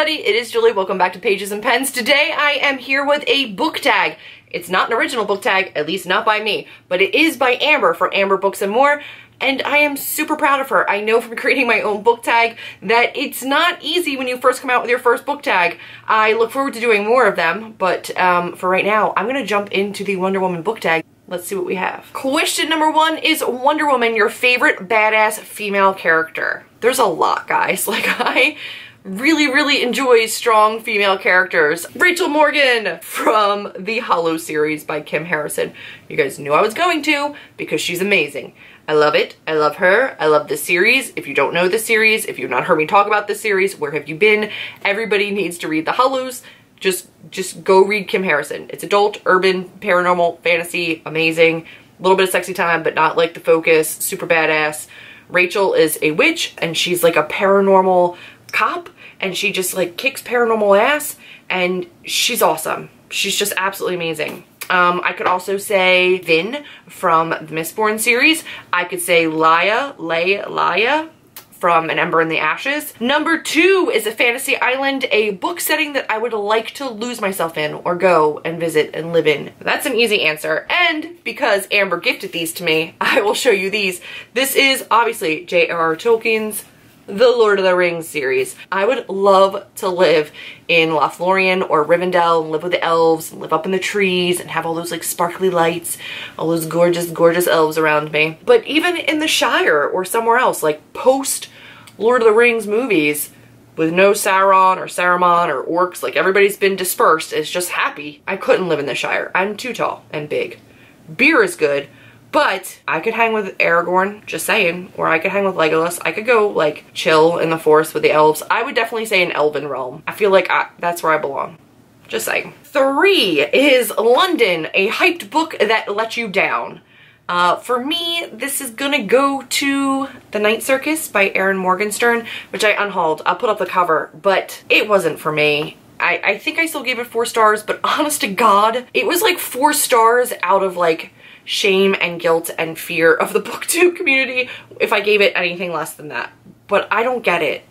everybody, it is Julie. Welcome back to Pages and Pens. Today I am here with a book tag. It's not an original book tag, at least not by me, but it is by Amber for Amber Books and More, and I am super proud of her. I know from creating my own book tag that it's not easy when you first come out with your first book tag. I look forward to doing more of them, but for right now, I'm gonna jump into the Wonder Woman book tag. Let's see what we have. Question number 1 is Wonder Woman, your favorite badass female character? There's a lot, guys. Like, I really enjoy strong female characters. Rachel Morgan from the Hollow series by Kim Harrison. You guys knew I was going to because she's amazing. I love it. I love her. I love this series. If you don't know this series, if you've not heard me talk about this series, where have you been? Everybody needs to read The Hollows. Just go read Kim Harrison. It's adult, urban, paranormal, fantasy, amazing. A little bit of sexy time, but not like the focus. Super badass. Rachel is a witch, and she's like a paranormal cop, and she just like kicks paranormal ass, and she's awesome. She's just absolutely amazing. I could also say Vin from the Mistborn series. I could say Laia from An Ember in the Ashes. Number 2 is A Fantasy Island, a book setting that I would like to lose myself in or go and visit and live in. That's an easy answer. And because Amber gifted these to me, I will show you these. This is obviously J.R.R. Tolkien's The Lord of the Rings series. I would love to live in Lothlorien or Rivendell and live with the elves and live up in the trees and have all those like sparkly lights, all those gorgeous elves around me. But even in the Shire or somewhere else, like post Lord of the Rings movies with no Sauron or Saruman or orcs, like everybody's been dispersed, it's just happy. I couldn't live in the Shire. I'm too tall and big. Beer is good, but I could hang with Aragorn, just saying, or I could hang with Legolas. I could go like chill in the forest with the elves. I would definitely say an elven realm. I feel like that's where I belong. Just saying. 3 is London, a hyped book that let you down. For me, this is gonna go to The Night Circus by Erin Morgenstern, which I unhauled. I'll put up the cover, but it wasn't for me. I think I still gave it 4 stars, but honest to God, it was like 4 stars out of like shame and guilt and fear of the booktube community if I gave it anything less than that. But I don't get it.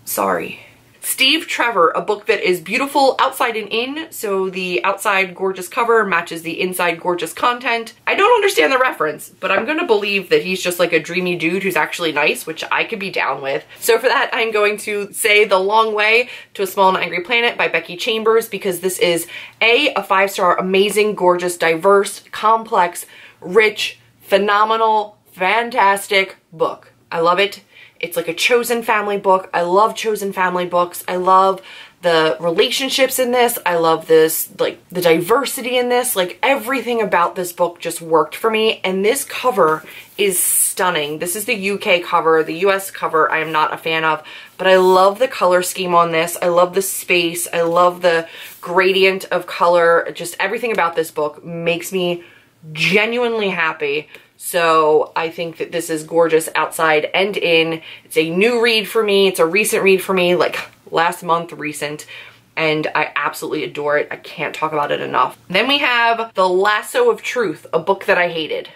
Sorry. Steve Trevor, a book that is beautiful outside and in, so the outside gorgeous cover matches the inside gorgeous content. I don't understand the reference, but I'm gonna believe that he's just like a dreamy dude who's actually nice, which I could be down with. So for that, I'm going to say The Long Way to a Small and Angry Planet by Becky Chambers, because this is a 5-star, amazing, gorgeous, diverse, complex, rich, phenomenal, fantastic book. I love it. It's like a chosen family book. I love chosen family books. I love the relationships in this. I love this, like the diversity in this. Like everything about this book just worked for me. And this cover is stunning. This is the UK cover. The US cover I am not a fan of, but I love the color scheme on this. I love the space. I love the gradient of color. Just everything about this book makes me genuinely happy. So I think that this is gorgeous outside and in. It's a new read for me. It's a recent read for me, like last month recent, and I absolutely adore it. I can't talk about it enough. Then we have The Lasso of Truth, a book that I hated.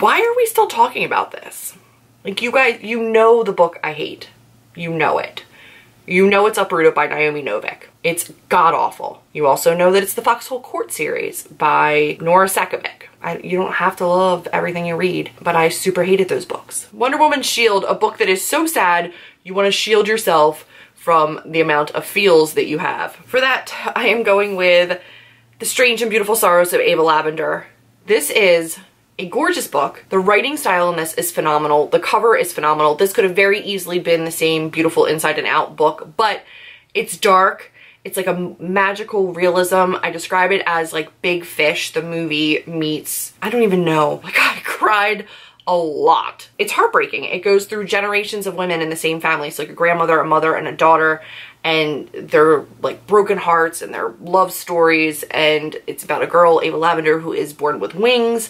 Why are we still talking about this? Like, you guys, you know the book I hate. You know it. You know it's Uprooted by Naomi Novik. It's god-awful. You also know that it's the Foxhole Court series by Nora Sakovic. You don't have to love everything you read, but I super hated those books. Wonder Woman Shield, a book that is so sad you want to shield yourself from the amount of feels that you have. For that, I am going with The Strange and Beautiful Sorrows of Ava Lavender. This is a gorgeous book. The writing style in this is phenomenal. The cover is phenomenal. This could have very easily been the same beautiful inside and out book, but it's dark. It's like a magical realism. I describe it as like Big Fish, the movie, meets, I don't even know. Like, I cried a lot. It's heartbreaking. It goes through generations of women in the same family. So like a grandmother, a mother, and a daughter, and they're like broken hearts and their love stories. And it's about a girl, Ava Lavender, who is born with wings,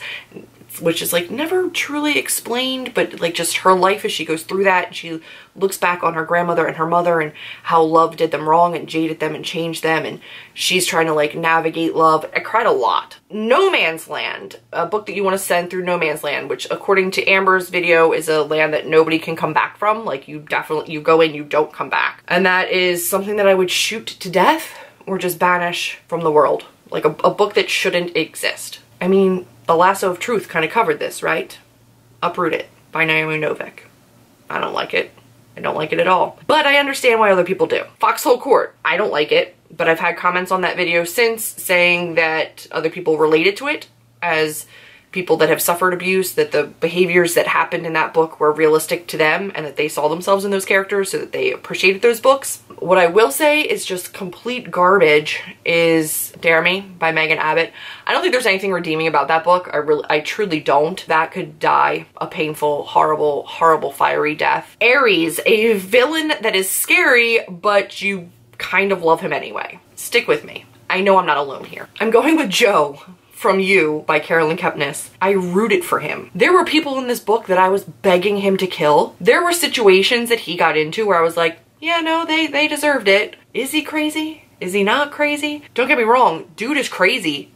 which is like never truly explained, but like just her life as she goes through that. And she looks back on her grandmother and her mother and how love did them wrong and jaded them and changed them, and she's trying to like navigate love. I cried a lot. No Man's Land, a book that you want to send through no man's land, which according to Amber's video is a land that nobody can come back from. Like you go in, you don't come back. And that is something that I would shoot to death or just banish from the world. Like a book that shouldn't exist. I mean, The Lasso of Truth kind of covered this, right? Uproot It by Naomi Novik. I don't like it. I don't like it at all. But I understand why other people do. Foxhole Court. I don't like it, but I've had comments on that video since saying that other people related to it as people that have suffered abuse, that the behaviors that happened in that book were realistic to them and that they saw themselves in those characters so that they appreciated those books. What I will say is just complete garbage is Dare Me by Megan Abbott. I don't think there's anything redeeming about that book. I truly don't. That could die a painful, horrible, horrible, fiery death. Aries, a villain that is scary, but you kind of love him anyway. Stick with me. I know I'm not alone here. I'm going with Joe from You by Carolyn Kepnes. I rooted for him. There were people in this book that I was begging him to kill. There were situations that he got into where I was like, yeah, no, they deserved it. Is he crazy? Is he not crazy? Don't get me wrong, dude is crazy,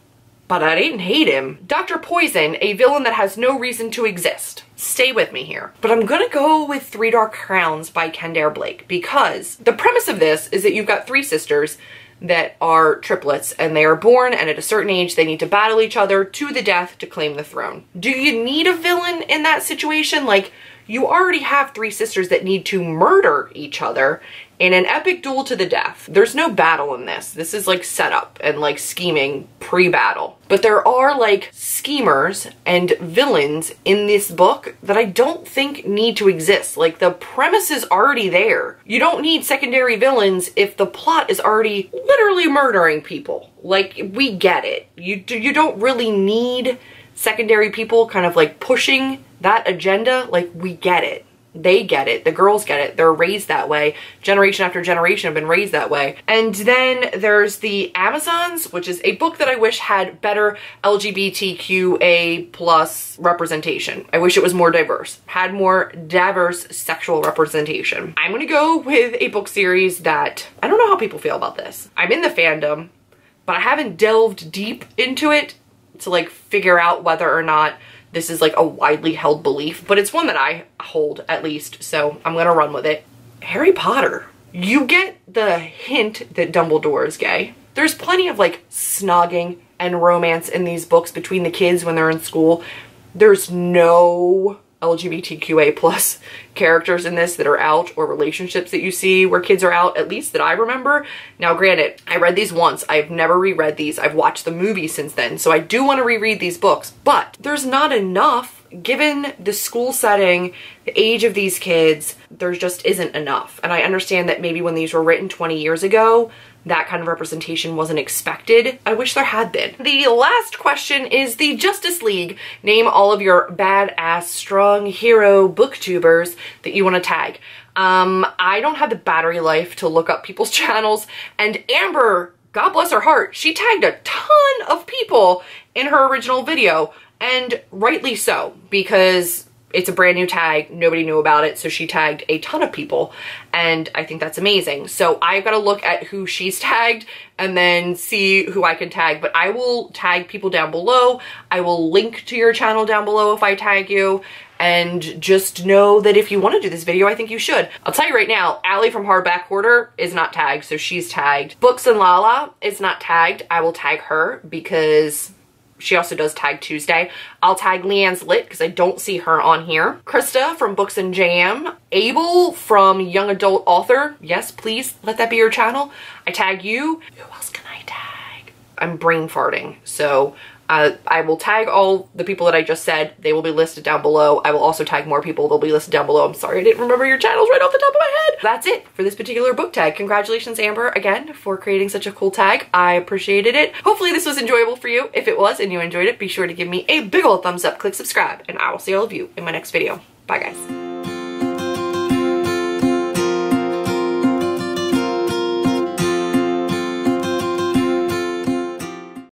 but I didn't hate him. Dr. Poison, a villain that has no reason to exist. Stay with me here. But I'm gonna go with Three Dark Crowns by Kendare Blake, because the premise of this is that you've got three sisters that are triplets, and they are born, and at a certain age they need to battle each other to the death to claim the throne. Do you need a villain in that situation? Like, you already have three sisters that need to murder each other in an epic duel to the death. There's no battle in this. This is like setup and like scheming pre-battle. But there are like schemers and villains in this book that I don't think need to exist. Like the premise is already there. You don't need secondary villains if the plot is already literally murdering people. Like, we get it. You don't really need secondary people kind of like pushing that agenda. Like, we get it. They get it. The girls get it. They're raised that way. Generation after generation have been raised that way. And then there's The Amazons, which is a book that I wish had better LGBTQA plus representation. I wish it was more diverse. Had more diverse sexual representation. I'm gonna go with a book series that, I don't know how people feel about this. I'm in the fandom, but I haven't delved deep into it to like figure out whether or not this is like a widely held belief, but it's one that I hold at least, so I'm gonna run with it. Harry Potter. You get the hint that Dumbledore is gay. There's plenty of like snogging and romance in these books between the kids when they're in school. There's no LGBTQA plus characters in this that are out, or relationships that you see where kids are out, at least that I remember. Now granted, I read these once. I've never reread these. I've watched the movie since then, so I do want to reread these books, but there's not enough. Given the school setting, the age of these kids, there just isn't enough. And I understand that maybe when these were written 20 years ago, that kind of representation wasn't expected. I wish there had been. The last question is the Justice League. Name all of your badass, strong hero booktubers that you want to tag. I don't have the battery life to look up people's channels, and Amber, God bless her heart, she tagged a ton of people in her original video, and rightly so, because it's a brand new tag, nobody knew about it, so she tagged a ton of people, and I think that's amazing. So I've got to look at who she's tagged and then see who I can tag, but I will tag people down below. I will link to your channel down below if I tag you, and just know that if you want to do this video, I think you should. I'll tell you right now, Allie from Hardback Hoarder is not tagged, so she's tagged. Books and Lala is not tagged. I will tag her because she also does Tag Tuesday. I'll tag Leanne's Lit because I don't see her on here. Krista from Books and Jam. Abel from Young Adult Author. Yes, please let that be your channel. I tag you. Who else can I tag? I'm brain farting. So I will tag all the people that I just said. They will be listed down below. I will also tag more people. They'll be listed down below. I'm sorry I didn't remember your channels right off the top of my head. That's it for this particular book tag. Congratulations, Amber, again, for creating such a cool tag. I appreciated it. Hopefully this was enjoyable for you. If it was and you enjoyed it, be sure to give me a big old thumbs up, click subscribe, and I will see all of you in my next video. Bye, guys.